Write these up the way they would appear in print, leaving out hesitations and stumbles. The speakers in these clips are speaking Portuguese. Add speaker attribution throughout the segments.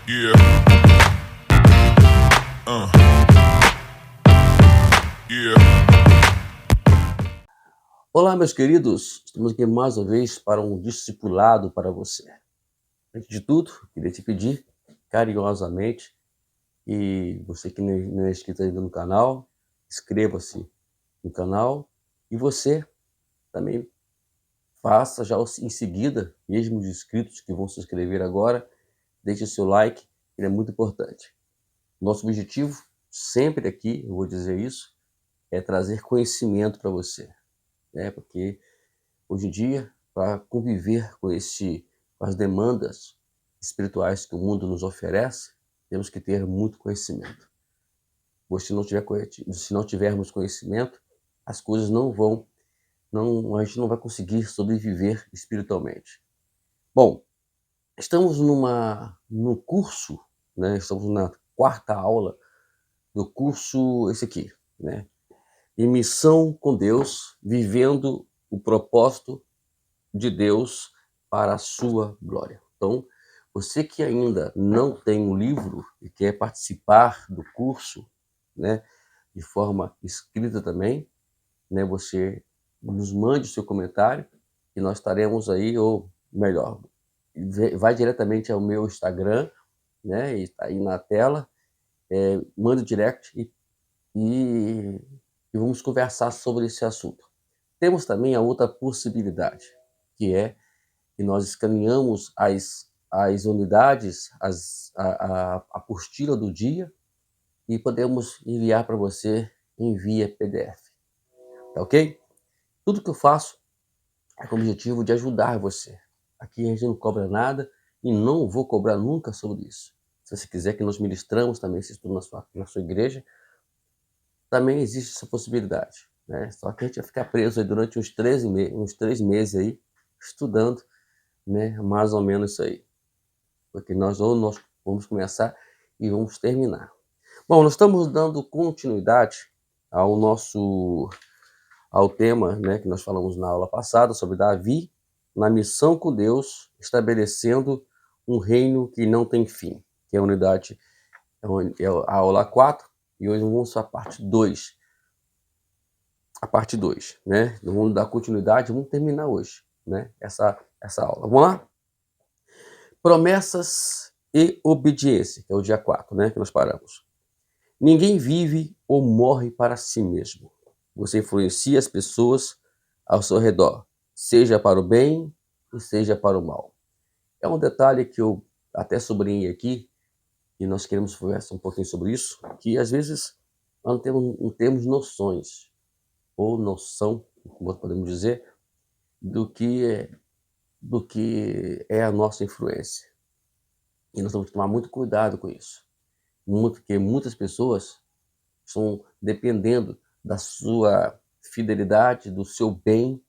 Speaker 1: Yeah. Yeah.
Speaker 2: Olá, meus queridos, estamos aqui mais uma vez para um discipulado para você. Antes de tudo, queria te pedir carinhosamente que você que não é inscrito ainda no canal, inscreva-se no canal e você também faça já em seguida, mesmo os inscritos que vão se inscrever agora, deixe seu like, ele é muito importante. Nosso objetivo sempre aqui, eu vou dizer isso, é trazer conhecimento para você, né? Porque hoje em dia, para conviver com as demandas espirituais que o mundo nos oferece, temos que ter muito conhecimento. Pois se não tivermos conhecimento, as coisas a gente não vai conseguir sobreviver espiritualmente. Bom, estamos no curso, né? Estamos na quarta aula do curso esse aqui, né? Em missão com Deus, vivendo o propósito de Deus para a sua glória. Então, você que ainda não tem um livro e quer participar do curso, né, de forma escrita também, né, você nos mande o seu comentário e nós estaremos aí, ou melhor, vai diretamente ao meu Instagram, né, e está aí na tela, manda o direct e, e vamos conversar sobre esse assunto. Temos também a outra possibilidade, que é que nós escaneamos as unidades, a apostila do dia e podemos enviar para você em via PDF. Tá ok? Tudo que eu faço é com o objetivo de ajudar você. Aqui a gente não cobra nada e não vou cobrar nunca sobre isso. Se você quiser que nós ministramos também esse estudo na sua igreja, também existe essa possibilidade, né? Só que a gente vai ficar preso aí durante uns 3 meses aí, estudando, né? Mais ou menos isso aí. Porque nós vamos começar e vamos terminar. Bom, nós estamos dando continuidade ao tema, né, que nós falamos na aula passada sobre Davi na missão com Deus, estabelecendo um reino que não tem fim, que é a unidade, é a aula 4, e hoje vamos para a parte 2. A parte 2, né? Vamos dar continuidade, vamos terminar hoje, né? Essa aula. Vamos lá? Promessas e obediência, que é o dia 4, né, que nós paramos. Ninguém vive ou morre para si mesmo. Você influencia as pessoas ao seu redor, seja para o bem e seja para o mal. É um detalhe que eu até sublinhei aqui, e nós queremos conversar um pouquinho sobre isso, que às vezes nós não temos noções, ou noção, como podemos dizer, do que é a nossa influência. E nós temos que tomar muito cuidado com isso. Porque muitas pessoas estão dependendo da sua fidelidade, do seu bem,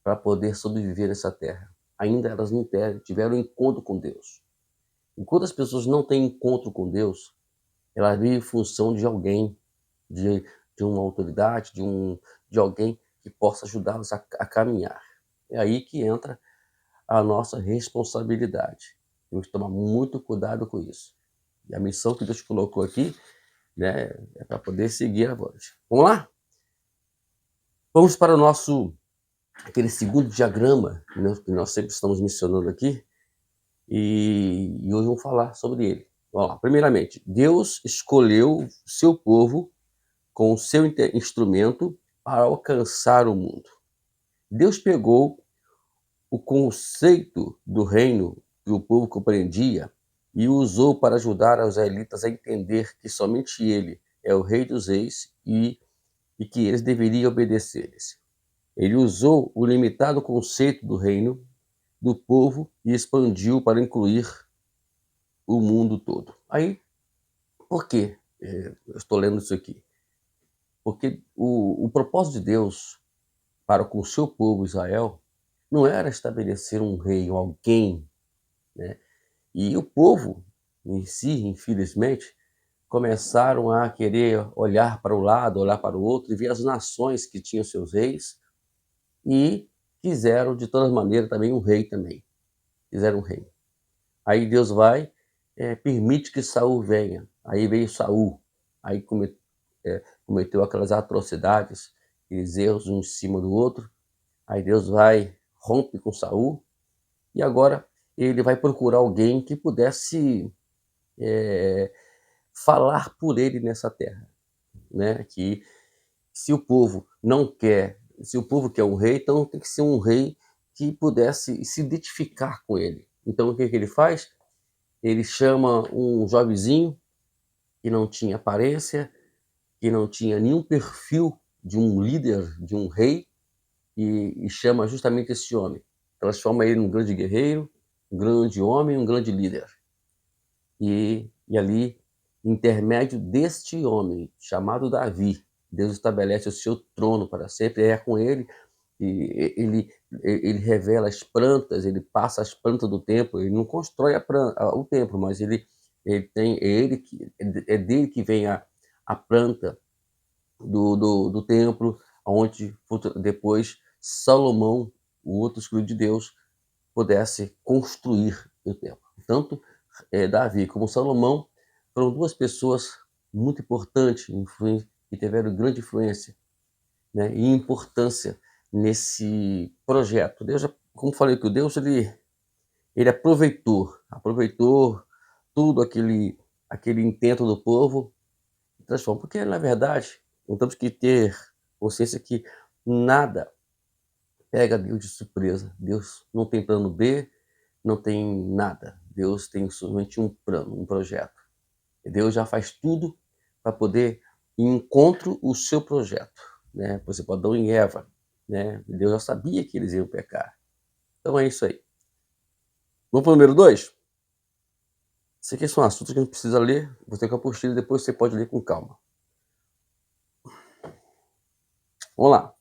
Speaker 2: para poder sobreviver nessa terra. Ainda elas não tiveram encontro com Deus. Enquanto as pessoas não têm encontro com Deus, elas vivem em função de alguém, de uma autoridade, de alguém que possa ajudá-los a caminhar. É aí que entra a nossa responsabilidade. Temos que tomar muito cuidado com isso. E a missão que Deus colocou aqui, né, é para poder seguir a voz. Vamos lá? Vamos para aquele segundo diagrama, né, que nós sempre estamos mencionando aqui, e hoje vamos falar sobre ele. Vamos lá. Primeiramente, Deus escolheu seu povo com o seu instrumento para alcançar o mundo. Deus pegou o conceito do reino que o povo compreendia e o usou para ajudar os israelitas a entender que somente ele é o rei dos reis e que eles deveriam obedecer-lhes. Ele usou o limitado conceito do reino do povo e expandiu para incluir o mundo todo. Aí, por que eu estou lendo isso aqui? Porque o propósito de Deus para com o seu povo Israel não era estabelecer um rei ou alguém, né? E o povo em si, infelizmente, começaram a querer olhar para o lado, olhar para o outro e ver as nações que tinham seus reis e quiseram, de todas maneiras, também um rei também. Fizeram um rei. Aí Deus vai permite que Saul venha. Aí veio Saul, aí cometeu aquelas atrocidades, aqueles erros um em cima do outro. Aí Deus rompe com Saul, e agora ele vai procurar alguém que pudesse falar por ele nessa terra, né? Que se o povo não quer, se o povo quer um rei, então tem que ser um rei que pudesse se identificar com ele. Então o que ele faz? Ele chama um jovenzinho que não tinha aparência, que não tinha nenhum perfil de um líder, de um rei, e chama justamente esse homem. Transforma ele num grande guerreiro, um grande homem, um grande líder. E ali, intermédio deste homem, chamado Davi, Deus estabelece o seu trono para sempre, é com ele, e ele revela as plantas, ele passa as plantas do templo, ele não constrói o templo, mas é dele que vem a planta do templo, onde depois Salomão, o outro escolhido de Deus, pudesse construir o templo. Tanto Davi como Salomão foram duas pessoas muito importantes, que tiveram grande influência, né, e importância nesse projeto. Deus, como falei, que o Deus ele aproveitou tudo aquele intento do povo e transformou. Porque, na verdade, nós temos que ter consciência que nada pega Deus de surpresa. Deus não tem plano B, não tem nada. Deus tem somente um plano, um projeto. E Deus já faz tudo para poder ir em encontro o seu projeto, né? Por exemplo, Adão e Eva, né? Deus já sabia que eles iam pecar. Então é isso aí. Vamos para o número 2? Isso aqui são assuntos que a gente precisa ler. Você tem que apostila, depois você pode ler com calma. Vamos lá.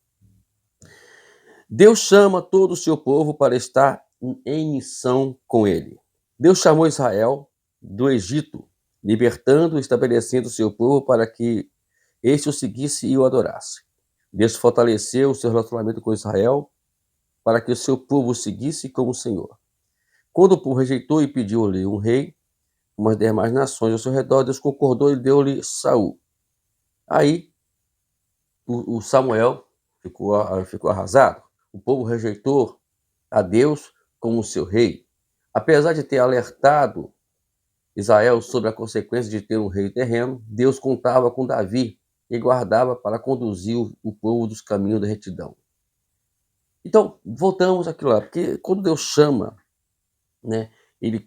Speaker 2: Deus chama todo o seu povo para estar em missão com ele. Deus chamou Israel do Egito, libertando e estabelecendo o seu povo para que este o seguisse e o adorasse. Deus fortaleceu o seu relacionamento com Israel para que o seu povo o seguisse como o Senhor. Quando o povo rejeitou e pediu-lhe um rei, como as demais nações ao seu redor, Deus concordou e deu-lhe Saul. Aí o Samuel ficou arrasado. O povo rejeitou a Deus como seu rei. Apesar de ter alertado Israel sobre a consequência de ter um rei terreno, Deus contava com Davi e guardava para conduzir o povo dos caminhos da retidão. Então, voltamos àquilo lá, porque quando Deus chama, né, ele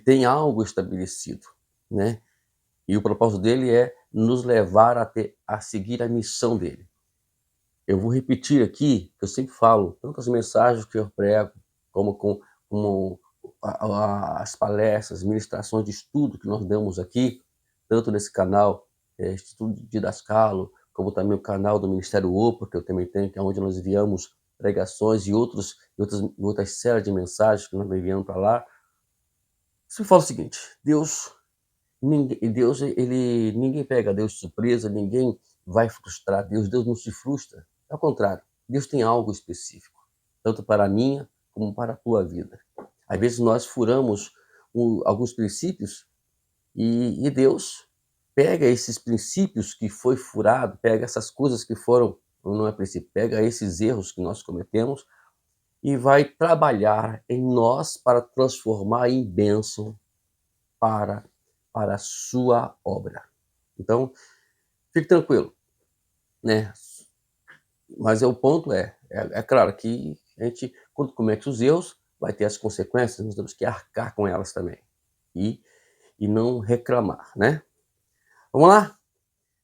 Speaker 2: tem algo estabelecido, né? E o propósito dele é nos levar a seguir a missão dele. Eu vou repetir aqui, que eu sempre falo, tanto as mensagens que eu prego, como as palestras, ministrações de estudo que nós damos aqui, tanto nesse canal, Estudo de Didascalo, como também o canal do Ministério Opa, que eu também tenho, que é onde nós enviamos pregações e outras séries de mensagens que nós enviamos para lá. Você fala o seguinte: ninguém pega Deus de surpresa, ninguém vai frustrar Deus, Deus não se frustra. Ao contrário, Deus tem algo específico, tanto para a minha como para a tua vida. Às vezes nós furamos alguns princípios e Deus pega esses princípios que foi furado, pega essas coisas que foram, não é princípio, pega esses erros que nós cometemos e vai trabalhar em nós para transformar em bênção para a sua obra. Então, fique tranquilo, né? Mas o ponto é claro que a gente, quando comete os erros, vai ter as consequências, nós temos que arcar com elas também. E não reclamar, né? Vamos lá?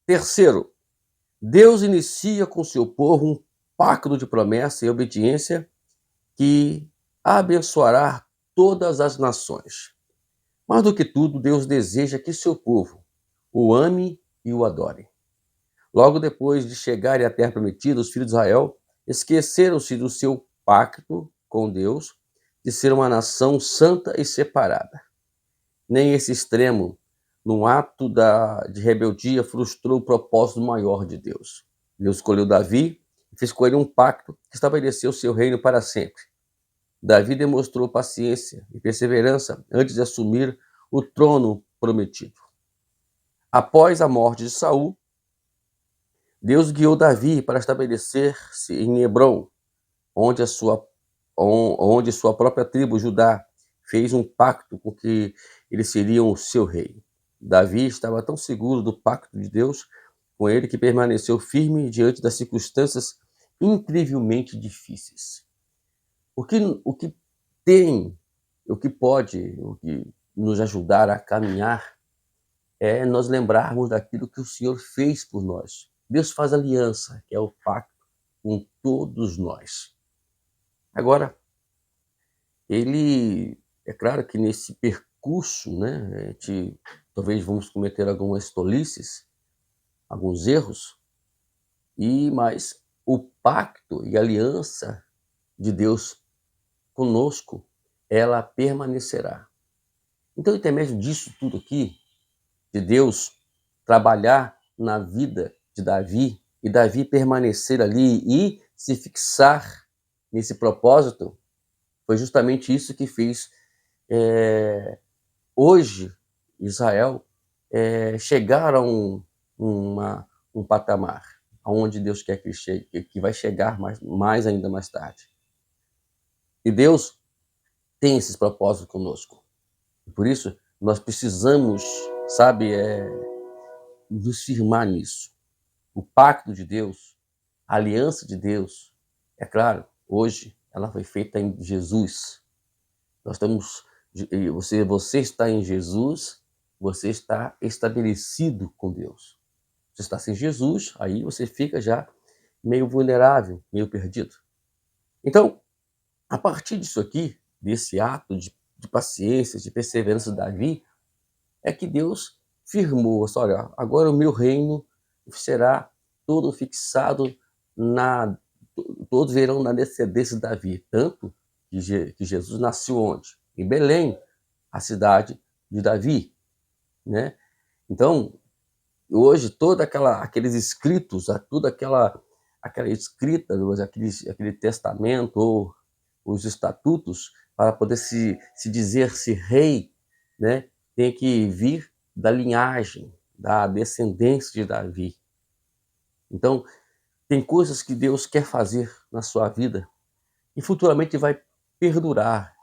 Speaker 2: Terceiro, Deus inicia com seu povo um pacto de promessa e obediência que abençoará todas as nações. Mais do que tudo, Deus deseja que seu povo o ame e o adore. Logo depois de chegarem à terra prometida, os filhos de Israel esqueceram-se do seu pacto com Deus de ser uma nação santa e separada. Nem esse extremo, num ato de rebeldia, frustrou o propósito maior de Deus. Deus escolheu Davi e fez com ele um pacto que estabeleceu seu reino para sempre. Davi demonstrou paciência e perseverança antes de assumir o trono prometido. Após a morte de Saul, Deus guiou Davi para estabelecer-se em Hebrom, onde sua própria tribo, Judá, fez um pacto com que eles seriam o seu rei. Davi estava tão seguro do pacto de Deus com ele que permaneceu firme diante das circunstâncias incrivelmente difíceis. O que pode nos ajudar a caminhar é nós lembrarmos daquilo que o Senhor fez por nós. Deus faz aliança, que é o pacto com todos nós. Agora, é claro que nesse percurso, né, talvez vamos cometer algumas tolices, alguns erros, mas o pacto e a aliança de Deus conosco, ela permanecerá. Então, intermédio disso tudo aqui, de Deus trabalhar na vida de Davi, e Davi permanecer ali e se fixar nesse propósito, foi justamente isso que fez hoje Israel chegar a um patamar aonde Deus quer que ele chegue, que vai chegar mais ainda mais tarde. E Deus tem esses propósitos conosco. Por isso, nós precisamos, nos firmar nisso. O pacto de Deus, a aliança de Deus, é claro, hoje ela foi feita em Jesus. Você está em Jesus, você está estabelecido com Deus. Você está sem Jesus, aí você fica já meio vulnerável, meio perdido. Então, a partir disso aqui, desse ato de paciência, de perseverança de Davi, é que Deus firmou, olha, agora o meu reino será todo fixado todos verão na descendência de Davi, tanto que Jesus nasceu onde? Em Belém, a cidade de Davi, né? Então, hoje, aqueles escritos, toda aquela escrita, aquele testamento, ou os estatutos, para poder se dizer-se rei, né, tem que vir da linhagem, da descendência de Davi. Então, tem coisas que Deus quer fazer na sua vida e futuramente vai perdurar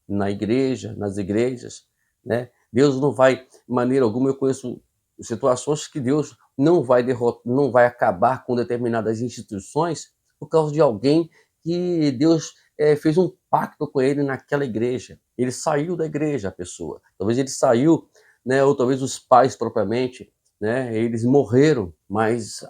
Speaker 2: na igreja, nas igrejas, né? Deus não vai, de maneira alguma, eu conheço situações que Deus não vai acabar com determinadas instituições por causa de alguém que Deus fez um pacto com ele naquela igreja. Ele saiu da igreja, a pessoa. Talvez ele saiu, né? Ou talvez os pais propriamente, né? Eles morreram, mas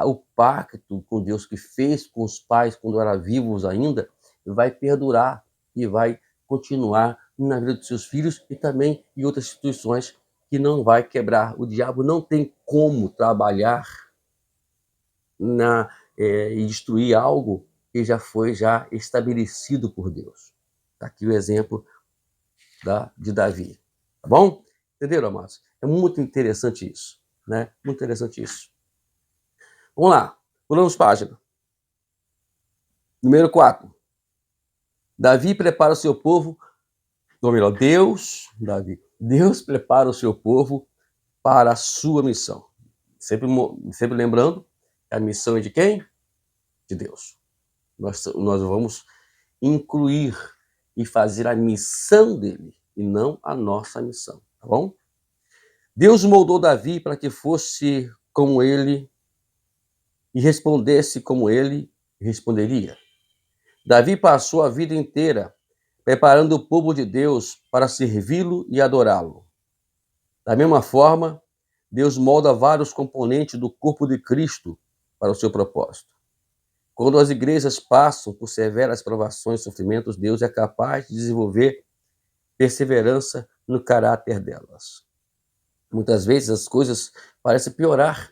Speaker 2: o pacto com Deus que fez com os pais quando eram vivos ainda vai perdurar e vai continuar na vida dos seus filhos e também em outras instituições que não vai quebrar. O diabo não tem como trabalhar e destruir algo que já foi estabelecido por Deus. Está aqui o exemplo de Davi. Tá bom? Entenderam, amados? É muito interessante isso, né? Muito interessante isso. Vamos lá. Pulamos página. Número 4. Davi prepara o seu povo, ou melhor, Deus prepara o seu povo para a sua missão. Sempre lembrando, a missão é de quem? De Deus. Nós vamos incluir e fazer a missão dele, e não a nossa missão, tá bom? Deus moldou Davi para que fosse como ele e respondesse como ele responderia. Davi passou a vida inteira preparando o povo de Deus para servi-lo e adorá-lo. Da mesma forma, Deus molda vários componentes do corpo de Cristo para o seu propósito. Quando as igrejas passam por severas provações e sofrimentos, Deus é capaz de desenvolver perseverança no caráter delas. Muitas vezes as coisas parecem piorar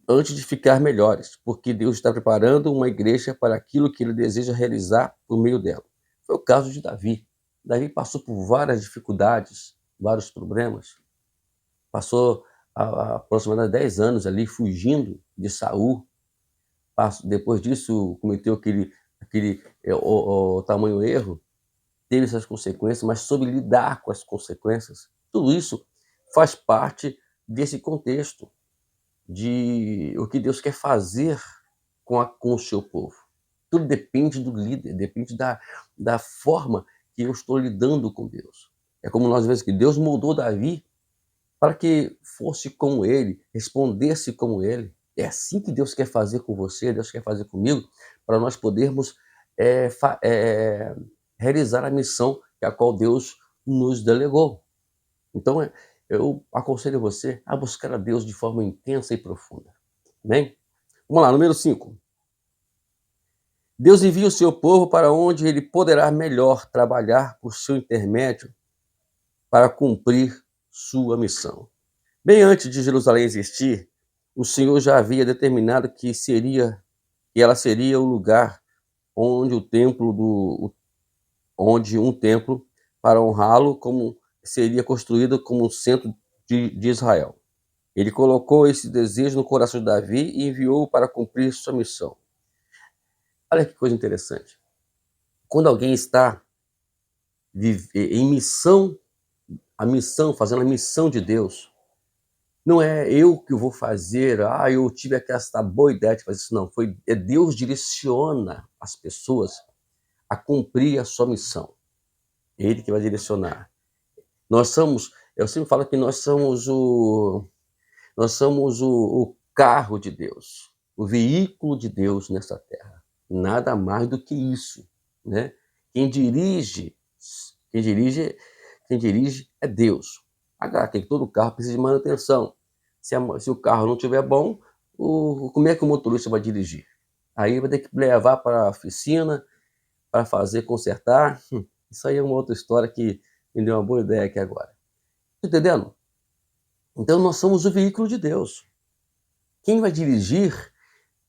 Speaker 2: antes de ficar melhores, porque Deus está preparando uma igreja para aquilo que ele deseja realizar por meio dela. Foi o caso de Davi. Davi passou por várias dificuldades, vários problemas. Passou aproximadamente 10 anos ali fugindo de Saul. Depois disso, cometeu aquele tamanho erro teve essas consequências, mas soube lidar com as consequências. Tudo isso faz parte desse contexto de o que Deus quer fazer com o seu povo. Tudo depende do líder, depende da forma que eu estou lidando com Deus. É como nós vemos que Deus moldou Davi para que fosse como ele, respondesse como ele. É assim que Deus quer fazer com você, Deus quer fazer comigo, para nós podermos realizar a missão que a qual Deus nos delegou. Então, eu aconselho você a buscar a Deus de forma intensa e profunda. Amém? Vamos lá, número 5. Deus envia o seu povo para onde ele poderá melhor trabalhar por seu intermédio para cumprir sua missão. Bem antes de Jerusalém existir, o Senhor já havia determinado que ela seria o lugar onde um templo para honrá-lo como seria construído como um centro de Israel. Ele colocou esse desejo no coração de Davi e enviou-o para cumprir sua missão. Olha que coisa interessante. Quando alguém está em missão, fazendo a missão de Deus, não é eu que vou fazer, eu tive essa boa ideia de fazer isso, não. Deus direciona as pessoas a cumprir a sua missão. Ele que vai direcionar. Eu sempre falo que nós somos o carro de Deus, o veículo de Deus nessa terra. Nada mais do que isso, né? Quem dirige é Deus. Agora, todo carro precisa de manutenção. Se o carro não estiver bom, como é que o motorista vai dirigir? Aí vai ter que levar para a oficina para consertar. Isso aí é uma outra história que me deu uma boa ideia aqui agora. Tá entendendo? Então nós somos o veículo de Deus. Quem vai dirigir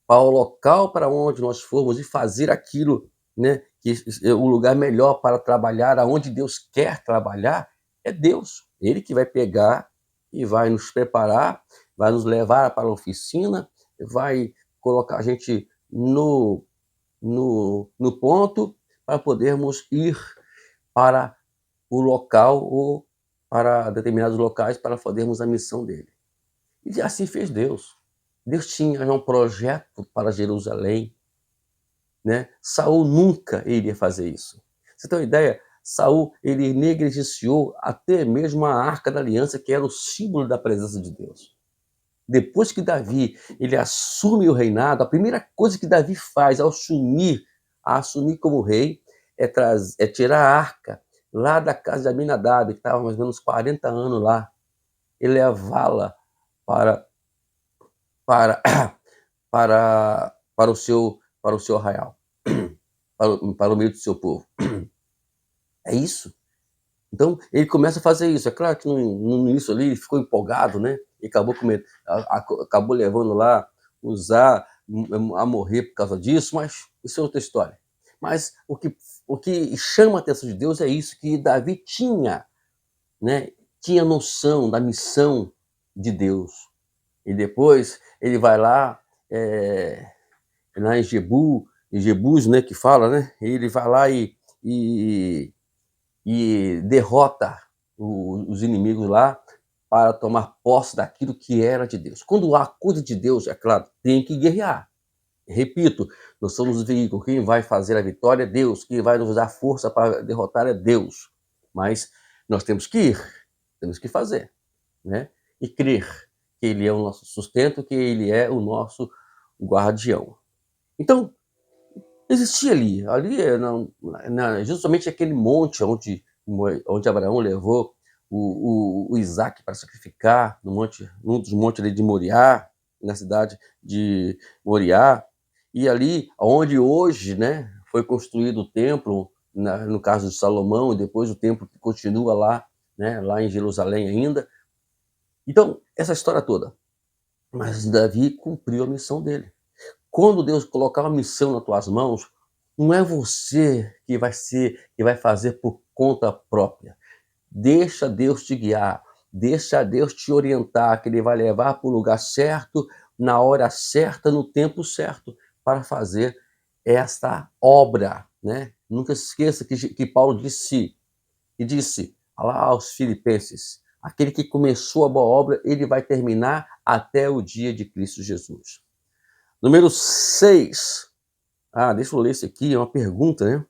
Speaker 2: para o local para onde nós formos e fazer aquilo, né, que é o lugar melhor para trabalhar, aonde Deus quer trabalhar, é Deus. Ele que vai pegar e vai nos preparar, vai nos levar para a oficina, vai colocar a gente no ponto para podermos ir para o local ou para determinados locais para fazermos a missão dele. E assim fez Deus. Deus tinha um projeto para Jerusalém, né? Saul nunca iria fazer isso. Você tem uma ideia? Saul, ele negligenciou até mesmo a Arca da Aliança, que era o símbolo da presença de Deus. Depois que Davi ele assume o reinado, a primeira coisa que Davi faz ao assumir como rei, é tirar a arca lá da casa de Aminadab, que estava mais ou menos 40 anos lá, e levá-la para o seu arraial, para o meio do seu povo. É isso. Então, ele começa a fazer isso. É claro que no início ali ele ficou empolgado, né? E acabou levando lá Uzá a morrer por causa disso, mas isso é outra história. Mas o que chama a atenção de Deus é isso, que Davi tinha, né? Tinha noção da missão de Deus. E depois ele vai lá, lá em Jebus, né, que fala, né? Ele vai lá e derrota os inimigos lá para tomar posse daquilo que era de Deus. Quando há coisa de Deus, é claro, tem que guerrear. Repito, nós somos o veículo. Quem vai fazer a vitória é Deus. Quem vai nos dar força para derrotar é Deus. Mas nós temos que ir, temos que fazer, né? E crer que Ele é o nosso sustento, que Ele é o nosso guardião. Então, existia justamente aquele monte onde Abraão levou o Isaac para sacrificar, num dos montes ali de Moriá, na cidade de Moriá, e ali onde hoje, né, foi construído o templo, no caso de Salomão, e depois o templo que continua lá, né, lá em Jerusalém ainda. Então, essa história toda. Mas Davi cumpriu a missão dele. Quando Deus colocar uma missão nas tuas mãos, não é você que vai fazer por conta própria. Deixa Deus te guiar, deixa Deus te orientar, que Ele vai levar para o lugar certo, na hora certa, no tempo certo, para fazer esta obra, né? Nunca se esqueça que Paulo disse lá aos Filipenses: aquele que começou a boa obra, ele vai terminar até o dia de Cristo Jesus. Número 6. Deixa eu ler isso aqui, é uma pergunta, né?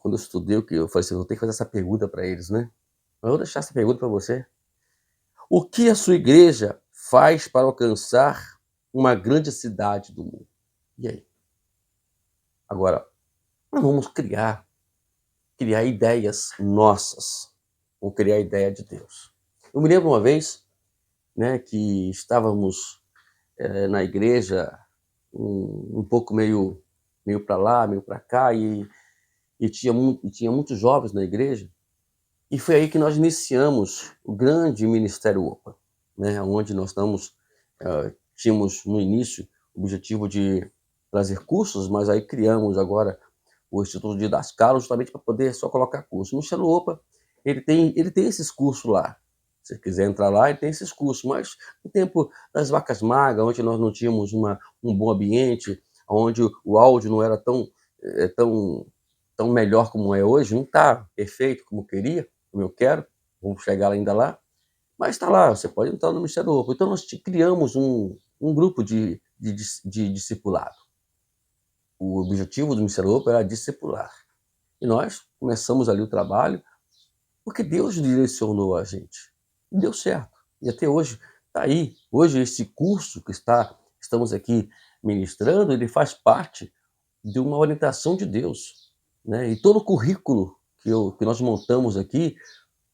Speaker 2: Quando eu estudei, eu falei assim, eu tenho que fazer essa pergunta para eles, né? Mas eu vou deixar essa pergunta para você. O que a sua igreja faz para alcançar uma grande cidade do mundo? E aí? Agora, nós vamos criar ideias nossas, ou criar a ideia de Deus. Eu me lembro uma vez, né, que estávamos na igreja, um pouco meio para lá, meio para cá, e tinha muitos jovens na igreja, e foi aí que nós iniciamos o grande Ministério OPA, né, onde nós tínhamos no início o objetivo de trazer cursos, mas aí criamos agora o Instituto de Dascalo, justamente para poder só colocar curso. No Ministério OPA, ele tem esses cursos lá. Se você quiser entrar lá, ele tem esses cursos, mas no tempo das vacas magras, onde nós não tínhamos um bom ambiente, onde o áudio não era tão melhor como é hoje, não está perfeito como eu queria, como eu quero, vamos chegar ainda lá, mas está lá, você pode entrar no Ministério OPA. Então nós criamos um grupo de discipulado. O objetivo do Ministério OPA era discipular. E nós começamos ali o trabalho porque Deus direcionou a gente. E deu certo. E até hoje está aí. Hoje esse curso que estamos aqui ministrando, ele faz parte de uma orientação de Deus, né? E todo o currículo que nós montamos aqui,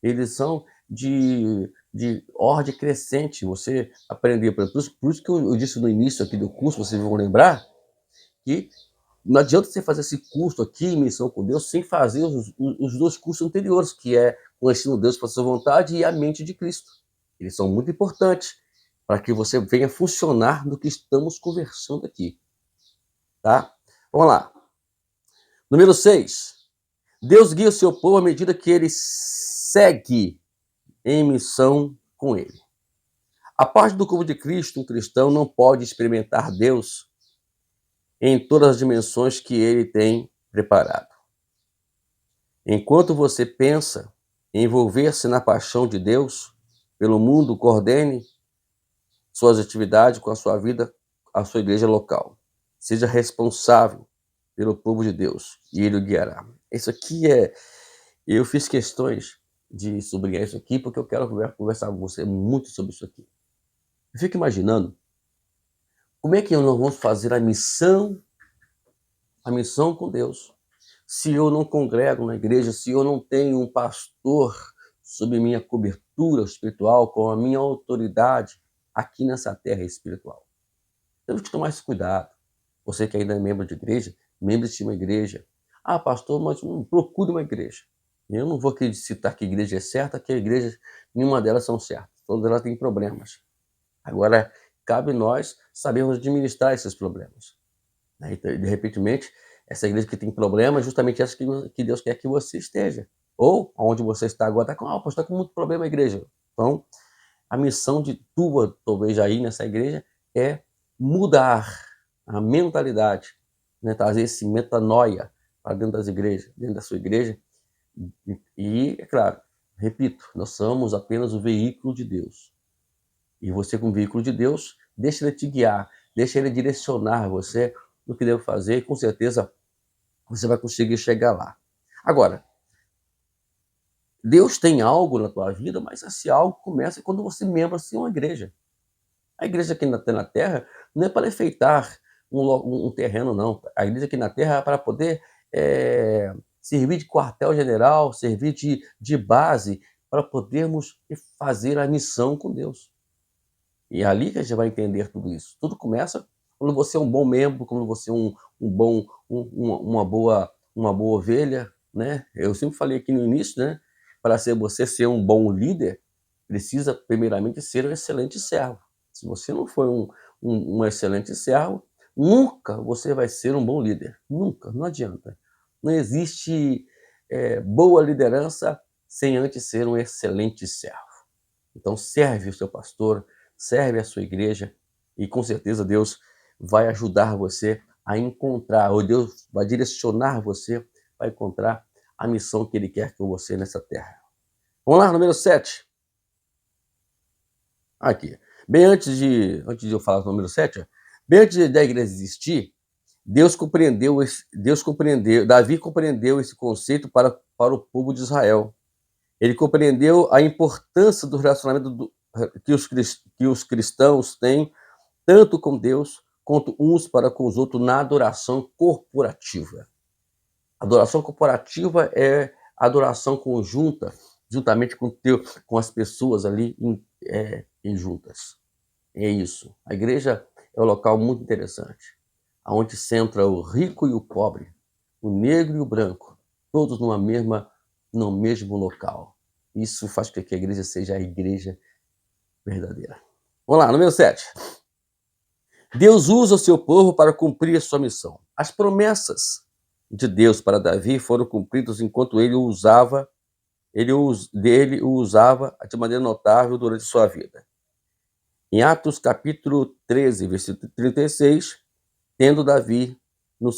Speaker 2: eles são de ordem crescente. Você aprender, por isso que eu disse no início aqui do curso, vocês vão lembrar, que não adianta você fazer esse curso aqui, Missão com Deus, sem fazer os dois cursos anteriores, que é Conhecendo Deus para a sua vontade e a mente de Cristo. Eles são muito importantes para que você venha funcionar no que estamos conversando aqui. Tá? Vamos lá. Número 6. Deus guia o seu povo à medida que ele segue em missão com ele. A parte do corpo de Cristo, um cristão não pode experimentar Deus em todas as dimensões que ele tem preparado. Enquanto você pensa em envolver-se na paixão de Deus pelo mundo, coordene suas atividades com a sua vida, a sua igreja local. Seja responsável pelo povo de Deus e ele o guiará. Isso aqui eu fiz questões de sublinhar isso aqui porque eu quero conversar com você muito sobre isso aqui. Eu fico imaginando como é que nós vamos fazer a missão com Deus, se eu não congrego na igreja, se eu não tenho um pastor sob minha cobertura espiritual, com a minha autoridade aqui nessa terra espiritual. Temos que tomar esse cuidado. Você que ainda é membro de igreja, membro de uma igreja. Pastor, mas procure uma igreja. Eu não vou citar que igreja é certa, que a igreja, nenhuma delas são certas. Todas elas têm problemas. Agora, cabe nós sabermos administrar esses problemas. Então, de repente, essa igreja que tem problema é justamente essa que Deus quer que você esteja. Ou, onde você está agora, está com muito problema a igreja. Então, a missão de tua, talvez aí nessa igreja, é mudar a mentalidade, né? Trazer esse metanoia para dentro das igrejas, dentro da sua igreja. E, é claro, repito, nós somos apenas o veículo de Deus. E você, como veículo de Deus, deixa ele te guiar, deixa ele direcionar você no que deve fazer, e com certeza você vai conseguir chegar lá. Agora, Deus tem algo na tua vida, mas esse algo começa quando você membra-se em uma igreja. A igreja aqui na Terra não é para enfeitar um terreno, não. A igreja aqui na Terra é para poder servir de quartel-general, servir de base, para podermos fazer a missão com Deus. E é ali que a gente vai entender tudo isso. Tudo começa quando você é um bom membro, quando você é uma boa ovelha, né? Eu sempre falei aqui no início, né? Para você ser um bom líder, precisa primeiramente ser um excelente servo. Se você não for um excelente servo, nunca você vai ser um bom líder. Nunca, não adianta. Não existe boa liderança sem antes ser um excelente servo. Então serve o seu pastor, serve a sua igreja e com certeza Deus vai ajudar você a encontrar, ou Deus vai direcionar você para encontrar a missão que Ele quer com você nessa terra. Vamos lá, número 7. Aqui. Bem antes de eu falar do número 7, bem antes da igreja existir, Davi compreendeu esse conceito para o povo de Israel. Ele compreendeu a importância do relacionamento que os cristãos têm, tanto com Deus, quanto uns para com os outros, na adoração corporativa. A adoração corporativa é a adoração conjunta, juntamente com as pessoas ali em juntas. É isso. A igreja é um local muito interessante, onde se entra o rico e o pobre, o negro e o branco, todos no mesmo local. Isso faz com que a igreja seja a igreja verdadeira. Vamos lá, número 7. Deus usa o seu povo para cumprir a sua missão. As promessas de Deus para Davi foram cumpridas enquanto ele o usava de maneira notável durante sua vida. Em Atos capítulo 13, versículo 36, tendo Davi, no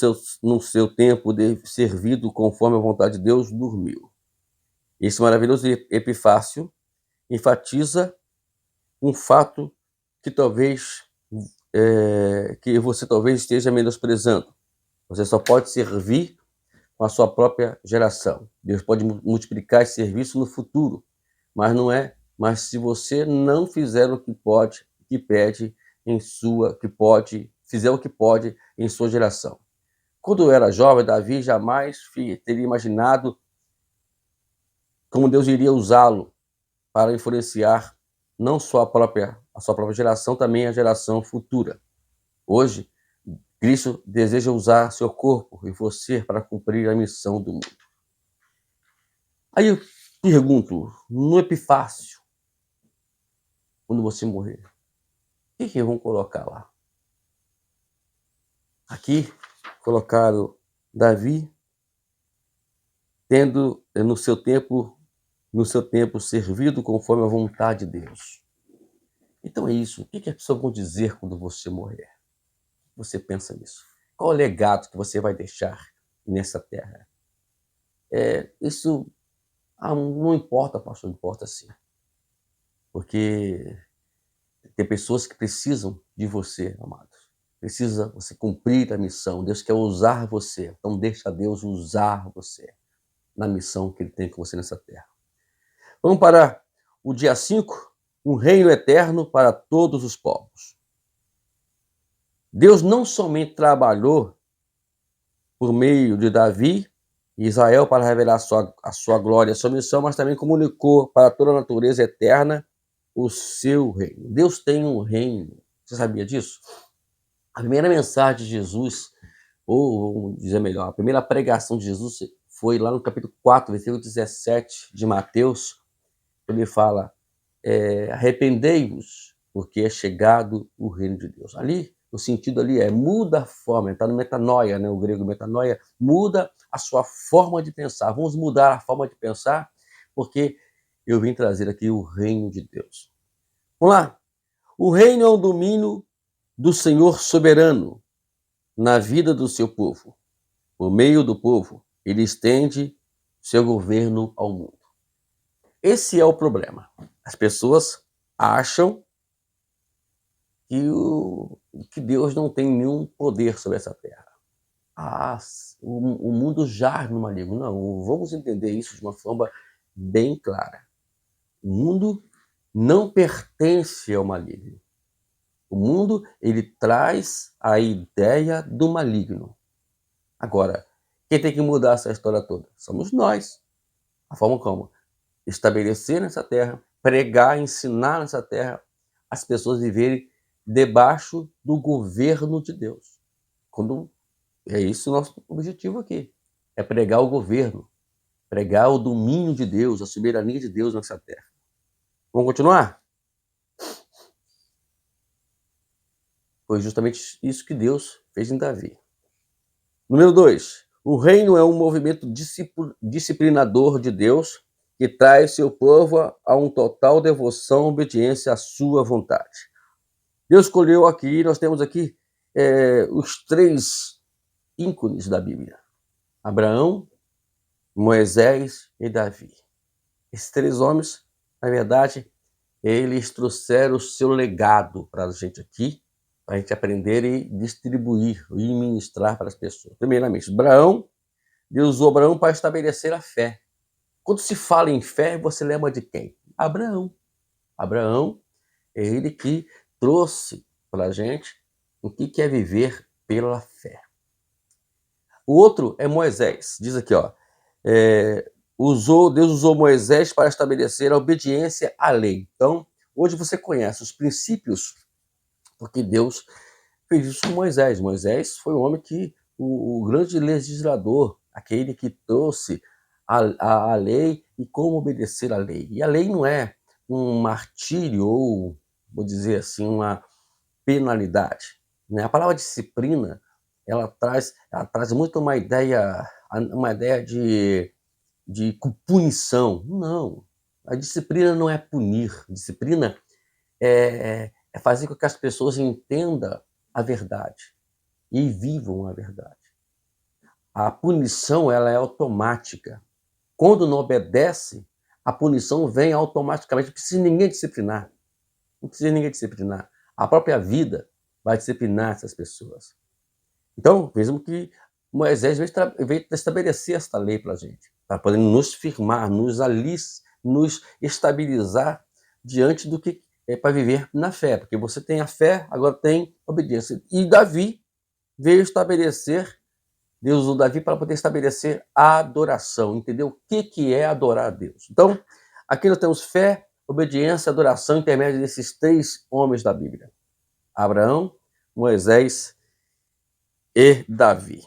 Speaker 2: seu tempo de servido conforme a vontade de Deus, dormiu. Esse maravilhoso epifácio enfatiza um fato que você talvez esteja menosprezando. Você só pode servir com a sua própria geração. Deus pode multiplicar esse serviço no futuro, mas se você não fizer o que pede fizer o que pode em sua geração. Quando eu era jovem, Davi jamais teria imaginado como Deus iria usá-lo para influenciar não só a sua própria geração, também a geração futura. Hoje, Cristo deseja usar seu corpo e você para cumprir a missão do mundo. Aí eu pergunto, no epifácio, quando você morrer, o que vão colocar lá? Aqui colocaram Davi tendo no seu tempo servido conforme a vontade de Deus. Então é isso. O que as pessoas vão dizer quando você morrer? Você pensa nisso? Qual o legado que você vai deixar nessa terra? Isso não importa, pastor, não importa sim. Porque tem pessoas que precisam de você, amados. Precisa você cumprir a missão. Deus quer usar você. Então deixa Deus usar você na missão que Ele tem com você nessa terra. Vamos para o dia 5. Um reino eterno para todos os povos. Deus não somente trabalhou por meio de Davi e Israel para revelar a sua glória, a sua missão, mas também comunicou para toda a natureza eterna o seu reino. Deus tem um reino. Você sabia disso? A primeira mensagem de Jesus, ou vamos dizer melhor, a primeira pregação de Jesus foi lá no capítulo 4, versículo 17 de Mateus. Ele fala, arrependei-vos, porque é chegado o reino de Deus. Ali, o sentido ali muda a forma, está no metanoia, né? O grego metanoia, muda a sua forma de pensar. Vamos mudar a forma de pensar, porque eu vim trazer aqui o reino de Deus. Vamos lá. O reino é o domínio do Senhor soberano na vida do seu povo. Por meio do povo, ele estende seu governo ao mundo. Esse é o problema. As pessoas acham que Deus não tem nenhum poder sobre essa terra. O mundo jaz no maligno. Não, vamos entender isso de uma forma bem clara. O mundo não pertence ao maligno. O mundo, ele traz a ideia do maligno. Agora, quem tem que mudar essa história toda? Somos nós. A forma como estabelecer nessa terra, pregar, ensinar nessa terra, as pessoas viverem debaixo do governo de Deus. É isso o nosso objetivo aqui. É pregar o governo, pregar o domínio de Deus, a soberania de Deus nessa terra. Vamos continuar? Foi justamente isso que Deus fez em Davi. Número 2. O reino é um movimento disciplinador de Deus que traz seu povo a um total devoção e obediência à sua vontade. Deus escolheu aqui, nós temos aqui os três ícones da Bíblia: Abraão, Moisés e Davi. Esses três homens, na verdade, eles trouxeram o seu legado para a gente aqui, para a gente aprender e distribuir e ministrar para as pessoas. Primeiramente, Abraão, Deus usou Abraão para estabelecer a fé. Quando se fala em fé, você lembra de quem? Abraão. Abraão é ele que trouxe para a gente o que é viver pela fé. O outro é Moisés. Diz aqui, ó, Deus usou Moisés para estabelecer a obediência à lei. Então, hoje você conhece os princípios, porque Deus fez isso com Moisés. Moisés foi o homem que, o grande legislador, aquele que trouxe a lei e como obedecer à lei. E a lei não é um martírio ou, vou dizer assim, uma penalidade, né? A palavra disciplina, ela traz muito uma ideia de punição. Não, a disciplina não é punir. A disciplina é fazer com que as pessoas entendam a verdade e vivam a verdade. A punição, ela é automática. Quando não obedece, a punição vem automaticamente. Não precisa ninguém disciplinar. Não precisa ninguém disciplinar. A própria vida vai disciplinar essas pessoas. Então, mesmo que Moisés veio estabelecer esta lei para a gente, para poder nos firmar, nos estabilizar diante do que é para viver na fé. Porque você tem a fé, agora tem obediência. E Davi veio estabelecer, Deus usou Davi para poder estabelecer a adoração, entendeu? O que é adorar a Deus. Então, aqui nós temos fé, obediência, adoração, intermédio desses três homens da Bíblia: Abraão, Moisés e Davi.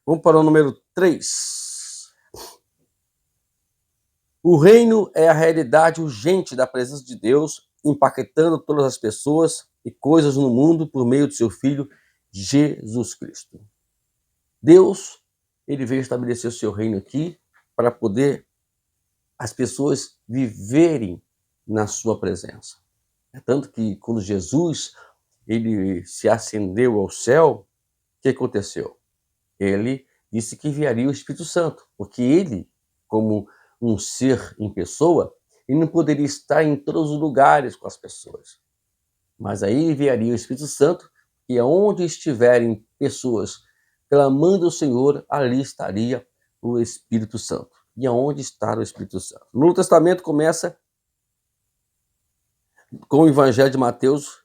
Speaker 2: Vamos para o número 3. O reino é a realidade urgente da presença de Deus, impactando todas as pessoas e coisas no mundo por meio de seu Filho, Jesus Cristo. Deus, ele veio estabelecer o seu reino aqui para poder as pessoas viverem na sua presença. É tanto que quando Jesus ele se ascendeu ao céu, o que aconteceu? Ele disse que enviaria o Espírito Santo, porque ele, como um ser em pessoa, ele não poderia estar em todos os lugares com as pessoas. Mas aí enviaria o Espírito Santo, e onde estiverem pessoas clamando ao Senhor, ali estaria o Espírito Santo. E aonde está o Espírito Santo? No Novo Testamento começa com o Evangelho de Mateus,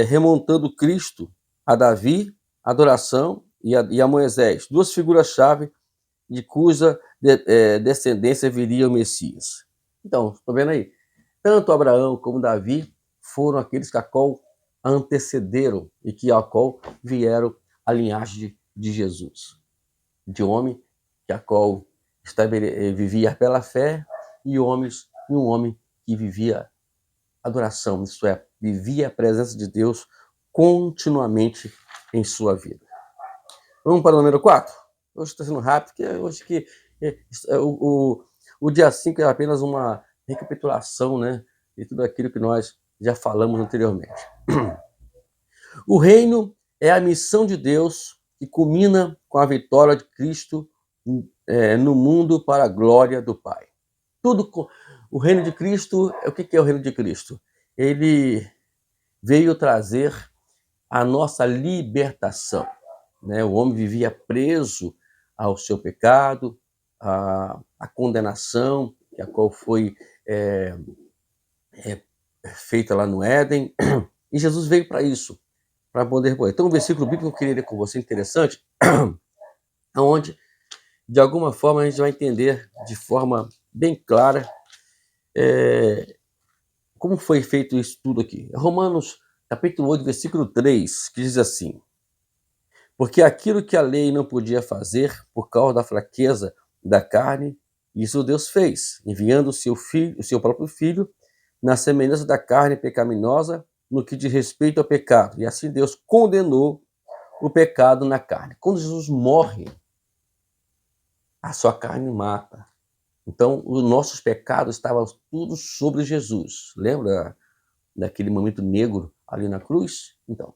Speaker 2: remontando Cristo a Davi, a adoração, e a Moisés, duas figuras-chave de cuja descendência viria o Messias. Então, estou vendo aí, tanto Abraão como Davi foram aqueles que a qual antecederam e que a qual vieram a linhagem de Jesus, de homem que a qual vivia pela fé e um homem que vivia adoração, isto é, vivia a presença de Deus continuamente em sua vida. Vamos para o número 4? Hoje está sendo rápido, porque hoje que o dia 5 é apenas uma recapitulação, né, de tudo aquilo que nós já falamos anteriormente. O reino é a missão de Deus que culmina com a vitória de Cristo no mundo para a glória do Pai. O reino de Cristo, o que é o reino de Cristo? Ele veio trazer a nossa libertação. Né? O homem vivia preso ao seu pecado, à condenação, a qual foi feita lá no Éden, e Jesus veio para isso, para poder pôr. Então, um versículo bíblico que eu queria ler com você, interessante, onde, de alguma forma, a gente vai entender de forma bem clara como foi feito isso tudo aqui. Romanos, capítulo 8, versículo 3, que diz assim: porque aquilo que a lei não podia fazer por causa da fraqueza da carne, isso Deus fez, enviando o seu próprio filho, na semelhança da carne pecaminosa, no que diz respeito ao pecado. E assim Deus condenou o pecado na carne. Quando Jesus morre, a sua carne mata. Então, os nossos pecados estavam tudo sobre Jesus. Lembra daquele momento negro ali na cruz? Então,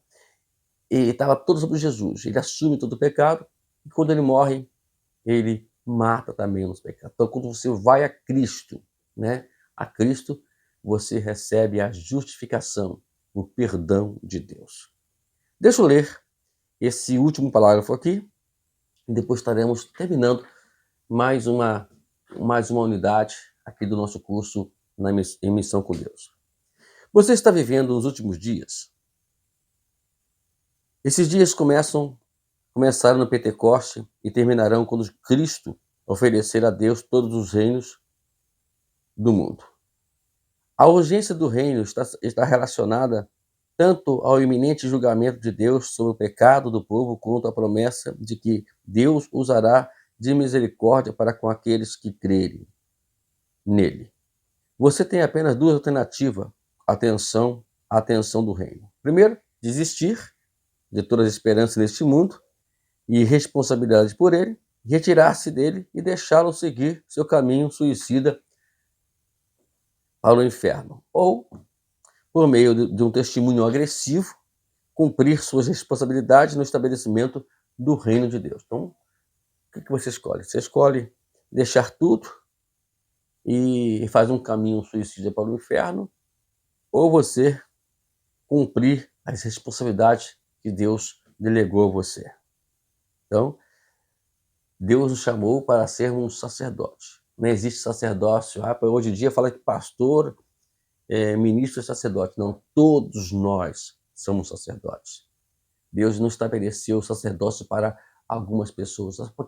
Speaker 2: e estava todo sobre Jesus. Ele assume todo o pecado e quando ele morre, ele mata também os pecados. Então, quando você vai a Cristo, né, a Cristo, você recebe a justificação, o perdão de Deus. Deixa eu ler esse último parágrafo aqui e depois estaremos terminando mais uma unidade aqui do nosso curso em Missão com Deus. Você está vivendo os últimos dias? Esses dias começaram no Pentecoste e terminarão quando Cristo oferecer a Deus todos os reinos do mundo. A urgência do reino está relacionada tanto ao iminente julgamento de Deus sobre o pecado do povo, quanto à promessa de que Deus usará de misericórdia para com aqueles que crerem nele. Você tem apenas duas alternativas à atenção do reino. Primeiro, desistir de todas as esperanças neste mundo e responsabilidade por ele, retirar-se dele e deixá-lo seguir seu caminho suicida para o inferno. Ou, por meio de um testemunho agressivo, cumprir suas responsabilidades no estabelecimento do reino de Deus. Então, o que você escolhe? Você escolhe deixar tudo e faz um caminho suicida para o inferno, ou você cumprir as responsabilidades que Deus delegou a você. Então, Deus nos chamou para sermos sacerdotes. Não existe sacerdócio. Hoje em dia fala que pastor, ministro é sacerdote. Não, todos nós somos sacerdotes. Deus não estabeleceu o sacerdócio para algumas pessoas. Por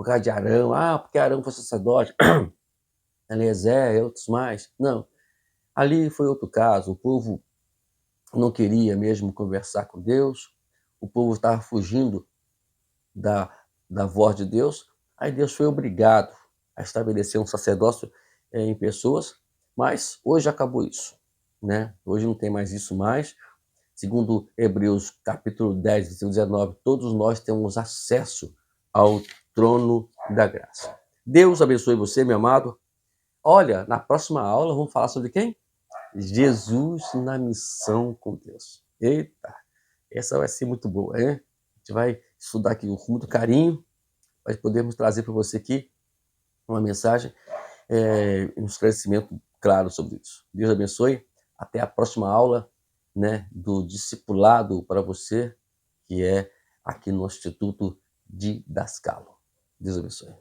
Speaker 2: causa de Arão, porque Arão foi sacerdote, Eliezer e outros mais. Não, ali foi outro caso. O povo não queria mesmo conversar com Deus, o povo estava fugindo da voz de Deus, aí Deus foi obrigado a estabelecer um sacerdócio em pessoas, mas hoje acabou isso, né? Hoje não tem mais isso mais. Segundo Hebreus capítulo 10, versículo 19, todos nós temos acesso ao trono da graça. Deus abençoe você, meu amado. Olha, na próxima aula vamos falar sobre quem? Jesus na missão com Deus. Eita, essa vai ser muito boa, hein? A gente vai estudar aqui com muito carinho, para podermos trazer para você aqui uma mensagem, um esclarecimento claro sobre isso. Deus abençoe. Até a próxima aula, né, do discipulado para você, que é aqui no Instituto Didascalo. Deus abençoe.